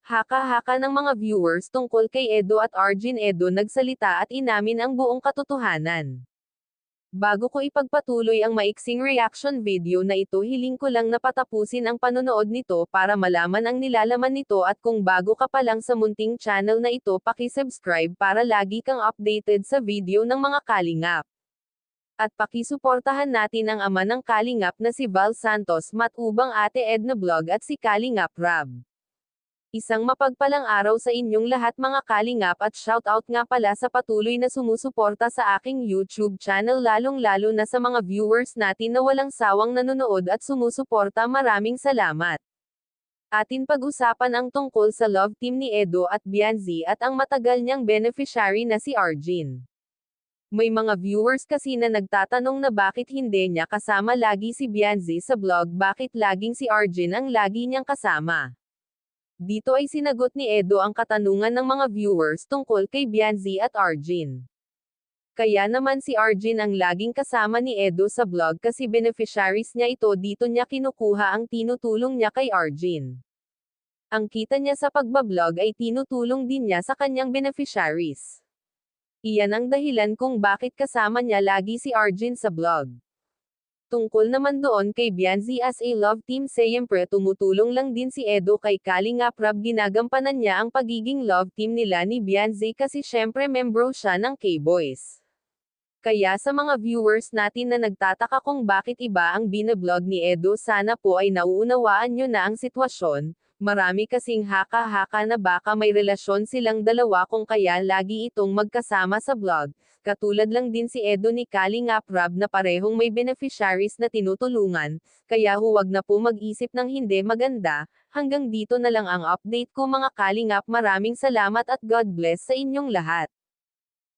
Haka-haka ng mga viewers tungkol kay Edo at Arjin. Edo nagsalita at inamin ang buong katotohanan. Bago ko ipagpatuloy ang maiksing reaction video na ito, hiling ko lang na patapusin ang panonood nito para malaman ang nilalaman nito, at kung bago ka pa lang sa munting channel na ito, paki-subscribe para lagi kang updated sa video ng mga kalingap. At pakisuportahan natin ang ama ng kalingap na si Val Santos, matubang Ate Edna Vlog at si Kalingap Rab. Isang mapagpalang araw sa inyong lahat mga kalingap, at shoutout nga pala sa patuloy na sumusuporta sa aking YouTube channel, lalong-lalo na sa mga viewers natin na walang sawang nanonood at sumusuporta. Maraming salamat. Atin pag-usapan ang tungkol sa love team ni Edo at Bianzi at ang matagal niyang beneficiary na si Arjin. May mga viewers kasi na nagtatanong na bakit hindi niya kasama lagi si Bianzi sa vlog, bakit laging si Arjin ang lagi niyang kasama. Dito ay sinagot ni Edo ang katanungan ng mga viewers tungkol kay Bianzi at Arjin. Kaya naman si Arjin ang laging kasama ni Edo sa vlog kasi beneficiaries niya ito, dito niya kinukuha ang tinutulong niya kay Arjin. Ang kita niya sa pagbablog ay tinutulong din niya sa kanyang beneficiaries. Iyan ang dahilan kung bakit kasama niya lagi si Arjin sa vlog. Tungkol naman doon kay Bianzi as a love team, siyempre tumutulong lang din si Edo kay Kalingap Rab. Ginagampanan niya ang pagiging love team nila ni Bianzi kasi syempre membro siya ng K-Boys. Kaya sa mga viewers natin na nagtataka kung bakit iba ang binablog ni Edo, sana po ay nauunawaan nyo na ang sitwasyon. Marami kasing haka-haka na baka may relasyon silang dalawa kung kaya lagi itong magkasama sa vlog. Katulad lang din si Edo ni Kalingap Rab na parehong may beneficiaries na tinutulungan, kaya huwag na po mag-isip ng hindi maganda. Hanggang dito na lang ang update ko mga kalingap. Maraming salamat at God bless sa inyong lahat.